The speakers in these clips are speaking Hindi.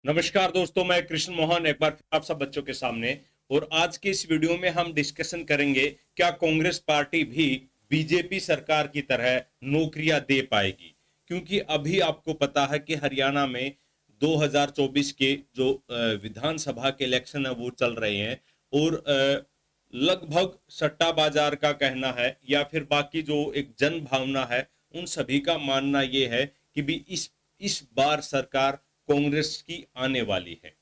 नमस्कार दोस्तों, मैं कृष्ण मोहन एक बार फिर आप सब बच्चों के सामने। और आज के इस वीडियो में हम डिस्कशन करेंगे क्या कांग्रेस पार्टी भी बीजेपी सरकार की तरह नौकरियां दे पाएगी। क्योंकि अभी आपको पता है कि हरियाणा में 2024 के जो विधानसभा के इलेक्शन है वो चल रहे हैं। और लगभग सट्टा बाजार का कहना है या फिर बाकी जो एक जन भावना है, उन सभी का मानना ये है कि भी इस बार सरकार कांग्रेस की आने वाली है।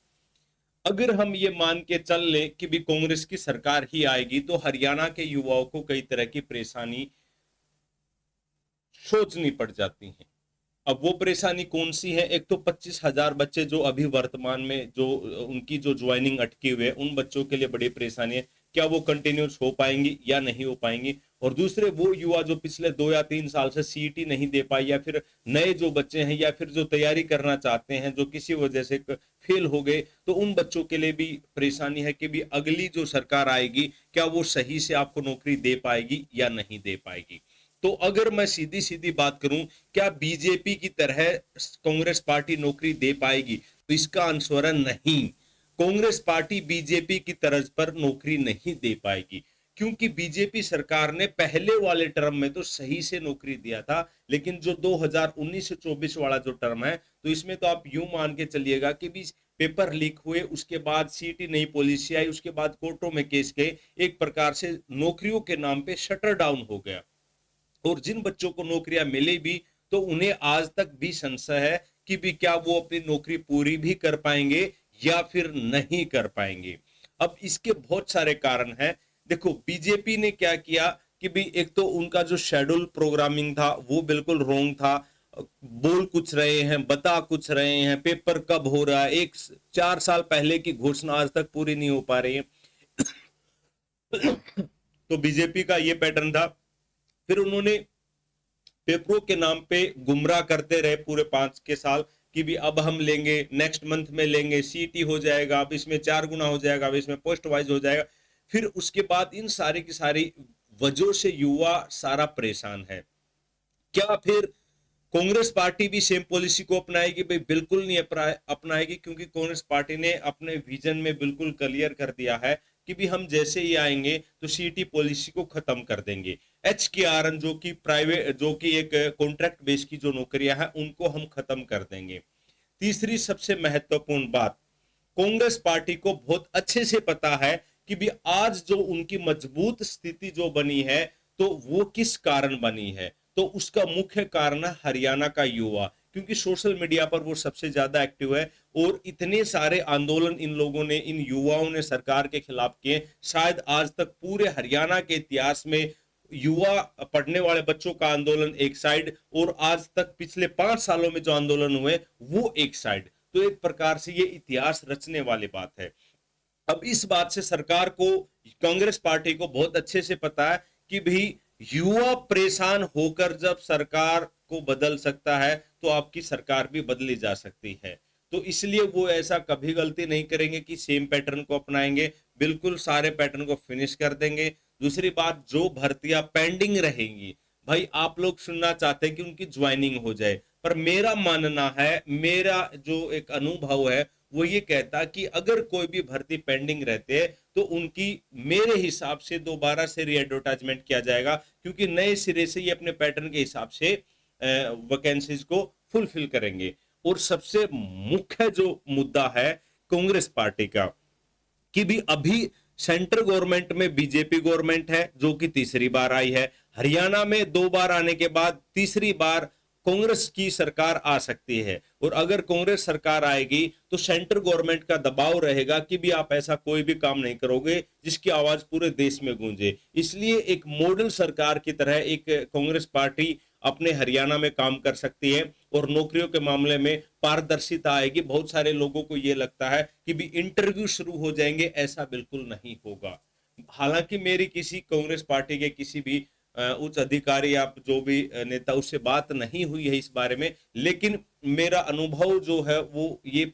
अगर हम ये मान के चल लें कि भी कांग्रेस की सरकार ही आएगी तो हरियाणा के युवाओं को कई तरह की परेशानी सोचनी पड़ जाती है। अब वो परेशानी कौन सी है? एक तो 25,000 बच्चे जो अभी वर्तमान में जो उनकी जो ज्वाइनिंग अटके हुए हैं, उन बच्चों के लिए बड़ी परेशानी है। क्या वो कंटिन्यूस हो पाएंगी या नहीं हो पाएंगी? और दूसरे वो युवा जो पिछले 2 या 3 साल से सीईटी नहीं दे पाए, या फिर नए जो बच्चे हैं या फिर जो तैयारी करना चाहते हैं जो किसी वजह से फेल हो गए, तो उन बच्चों के लिए भी परेशानी है कि भी अगली जो सरकार आएगी क्या वो सही से आपको नौकरी दे पाएगी या नहीं दे पाएगी। तो अगर मैं सीधी सीधी बात करूं, क्या बीजेपी की तरह कांग्रेस पार्टी नौकरी दे पाएगी? तो इसका आंसर है नहीं। कांग्रेस पार्टी बीजेपी की तर्ज पर नौकरी नहीं दे पाएगी, क्योंकि बीजेपी सरकार ने पहले वाले टर्म में तो सही से नौकरी दिया था, लेकिन जो 2019 से 24 वाला जो टर्म है, तो इसमें तो आप यूं मान के चलिएगा कि भी पेपर लीक हुए, उसके बाद सीटी नई पॉलिसी आई, उसके बाद कोर्टों में केस गए, एक प्रकार से नौकरियों के नाम पे शटर डाउन हो गया। और जिन बच्चों को नौकरियां मिली भी, तो उन्हें आज तक भी संशय है कि भी क्या वो अपनी नौकरी पूरी भी कर पाएंगे या फिर नहीं कर पाएंगे। अब इसके बहुत सारे कारण हैं। देखो, बीजेपी ने क्या किया कि भी एक तो उनका जो शेड्यूल प्रोग्रामिंग था वो बिल्कुल रोंग था। बोल कुछ रहे हैं, बता कुछ रहे हैं, पेपर कब हो रहा है, 4 साल पहले की घोषणा आज तक पूरी नहीं हो पा रही है। तो बीजेपी का ये पैटर्न था। फिर उन्होंने पेपरों के नाम पे गुमराह करते रहे पूरे 5 के साल कि भी अब हम लेंगे, नेक्स्ट मंथ में लेंगे, सीटी हो जाएगा, अब इसमें 4 गुना हो जाएगा, अब इसमें पोस्ट वाइज हो जाएगा। फिर उसके बाद इन सारी की सारी वजहों से युवा सारा परेशान है। क्या फिर कांग्रेस पार्टी भी सेम पॉलिसी को अपनाएगी? भाई बिल्कुल नहीं अपनाएगी, क्योंकि कांग्रेस पार्टी ने अपने विजन में बिल्कुल क्लियर कर दिया है कि भी हम जैसे ही आएंगे तो सीटी पॉलिसी को खत्म कर देंगे। HKRN जो कि प्राइवेट, जो कि एक कॉन्ट्रैक्ट बेस की जो नौकरियां हैं, उनको हम खत्म कर देंगे। तीसरी सबसे महत्वपूर्ण बात, कांग्रेस पार्टी को बहुत अच्छे से पता है कि भी आज जो उनकी मजबूत स्थिति जो बनी है, तो वो किस कारण बनी है। तो उसका मुख्य कारण है हरियाणा का युवा, क्योंकि सोशल मीडिया पर वो सबसे ज्यादा एक्टिव है। और इतने सारे आंदोलन इन लोगों ने, इन युवाओं ने सरकार के खिलाफ किए, शायद आज तक पूरे हरियाणा के इतिहास में युवा पढ़ने वाले बच्चों का आंदोलन एक साइड, और आज तक पिछले 5 सालों में जो आंदोलन हुए वो एक साइड। तो एक प्रकार से ये इतिहास रचने वाली बात है। अब इस बात से सरकार को, कांग्रेस पार्टी को बहुत अच्छे से पता है कि भाई युवा परेशान होकर जब सरकार को बदल सकता है तो आपकी सरकार भी बदली जा सकती है। तो इसलिए वो ऐसा कभी गलती नहीं करेंगे कि सेम पैटर्न को अपनाएंगे, बिल्कुल सारे पैटर्न को फिनिश कर देंगे। दूसरी बात, जो भर्तियां पेंडिंग रहेंगी, भाई आप लोग सुनना चाहते हैं कि उनकी ज्वाइनिंग हो जाए, पर मेरा मानना है, मेरा जो एक अनुभव है वो ये कहता कि अगर कोई भी भर्ती पेंडिंग रहते हैं तो उनकी मेरे हिसाब से दोबारा से री एडवर्टाइजमेंट किया जाएगा, क्योंकि नए सिरे से ये अपने पैटर्न के हिसाब से वैकेंसीज को फुलफिल करेंगे। और सबसे मुख्य जो मुद्दा है कांग्रेस पार्टी का, कि भी अभी सेंट्रल गवर्नमेंट में बीजेपी गवर्नमेंट है जो कि तीसरी बार आई है। हरियाणा में 2 बार आने के बाद तीसरी बार कांग्रेस की सरकार आ सकती है। और अगर कांग्रेस सरकार आएगी तो सेंट्रल गवर्नमेंट का दबाव रहेगा कि भी आप ऐसा कोई भी काम नहीं करोगे जिसकी आवाज पूरे देश में गूंजे। इसलिए एक मॉडल सरकार की तरह एक कांग्रेस पार्टी अपने हरियाणा में काम कर सकती है, और नौकरियों के मामले में पारदर्शिता आएगी। बहुत सारे लोगों को यह लगता है कि भी इंटरव्यू शुरू हो जाएंगे, ऐसा बिल्कुल नहीं होगा। हालांकि मेरी किसी कांग्रेस पार्टी के किसी भी उच्च अधिकारी या जो भी नेता, उससे बात नहीं हुई है इस बारे में, लेकिन मेरा अनुभव जो है वो ये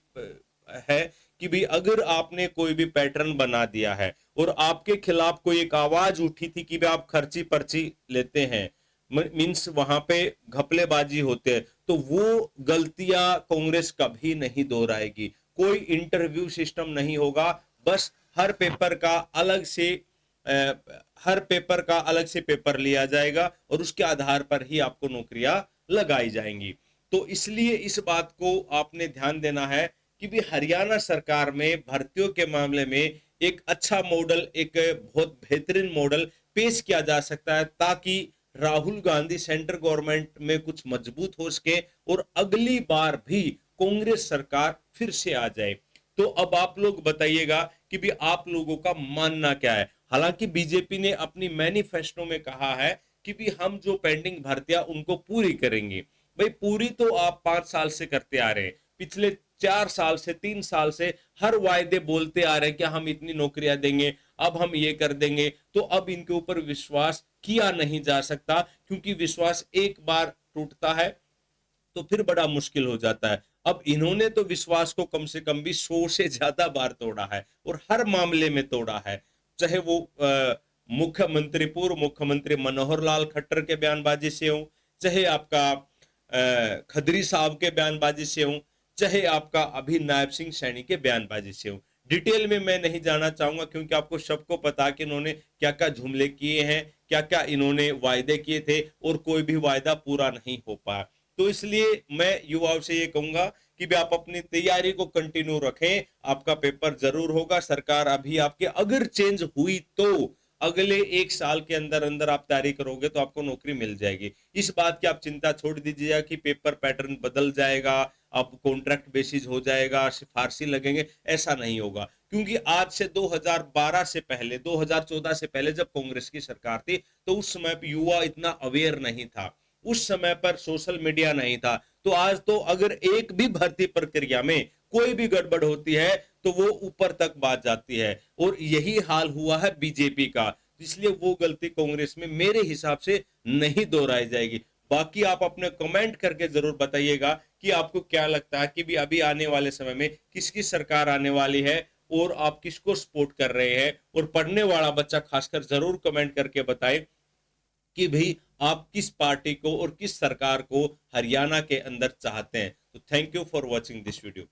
है कि भी अगर आपने कोई भी पैटर्न बना दिया है और आपके खिलाफ कोई एक आवाज उठी थी कि भी आप खर्ची पर्ची लेते हैं, मीन्स वहां पे घपलेबाजी होते हैं, तो वो गलतियां कांग्रेस कभी नहीं दोहराएगी। कोई इंटरव्यू सिस्टम नहीं होगा, बस हर पेपर का अलग से पेपर लिया जाएगा और उसके आधार पर ही आपको नौकरियां लगाई जाएंगी। तो इसलिए इस बात को आपने ध्यान देना है कि भी हरियाणा सरकार में भर्तियों के मामले में एक अच्छा मॉडल, एक बहुत बेहतरीन मॉडल पेश किया जा सकता है, ताकि राहुल गांधी सेंट्रल गवर्नमेंट में कुछ मजबूत हो सके और अगली बार भी कांग्रेस सरकार फिर से आ जाए। तो अब आप लोग बताइएगा कि भी आप लोगों का मानना क्या है। हालांकि बीजेपी ने अपनी मैनिफेस्टो में कहा है कि भी हम जो पेंडिंग भर्तियां उनको पूरी करेंगे। भाई पूरी तो आप 5 साल से करते आ रहे हैं, पिछले 4 साल से 3 साल से हर वायदे बोलते आ रहे हैं कि हम इतनी नौकरियां देंगे, अब हम ये कर देंगे। तो अब इनके ऊपर विश्वास किया नहीं जा सकता, क्योंकि विश्वास एक बार टूटता है तो फिर बड़ा मुश्किल हो जाता है। अब इन्होंने तो विश्वास को कम से कम भी 100 से ज्यादा बार तोड़ा है और हर मामले में तोड़ा है, चाहे वो मुख्यमंत्री, पूर्व मुख्यमंत्री मनोहर लाल खट्टर के बयानबाजी से हो, चाहे आपका खदरी साहब के बयानबाजी से हो, चाहे आपका अभी नायब सिंह सैनी के बयानबाजी से हो। डिटेल में मैं नहीं जाना चाहूंगा, क्योंकि आपको सबको पता कि इन्होंने क्या क्या जुमले किए हैं, क्या क्या इन्होंने वायदे किए थे और कोई भी वायदा पूरा नहीं हो पाया। तो इसलिए मैं युवाओं से ये कहूंगा कि भी आप अपनी तैयारी को कंटिन्यू रखें, आपका पेपर जरूर होगा। सरकार अभी आपके अगर चेंज हुई तो अगले 1 साल के अंदर अंदर आप तैयारी करोगे तो आपको नौकरी मिल जाएगी। इस बात की आप चिंता छोड़ दीजिएगा कि पेपर पैटर्न बदल जाएगा, अब कॉन्ट्रैक्ट बेसिस हो जाएगा, सिफारसी लगेंगे, ऐसा नहीं होगा। क्योंकि आज से 2012 से पहले, 2014 से पहले जब कांग्रेस की सरकार थी, तो उस समय पर युवा इतना अवेयर नहीं था, उस समय पर सोशल मीडिया नहीं था। तो आज तो अगर एक भी भर्ती प्रक्रिया में कोई भी गड़बड़ होती है तो वो ऊपर तक बात जाती है, और यही हाल हुआ है बीजेपी का। इसलिए वो गलती कांग्रेस में मेरे हिसाब से नहीं दोहराई जाएगी। बाकी आप अपने कमेंट करके जरूर बताइएगा कि आपको क्या लगता है कि भी अभी आने वाले समय में किसकी सरकार आने वाली है और आप किसको सपोर्ट कर रहे हैं। और पढ़ने वाला बच्चा खासकर जरूर कमेंट करके बताएं कि भाई आप किस पार्टी को और किस सरकार को हरियाणा के अंदर चाहते हैं। तो thank you for watching this video.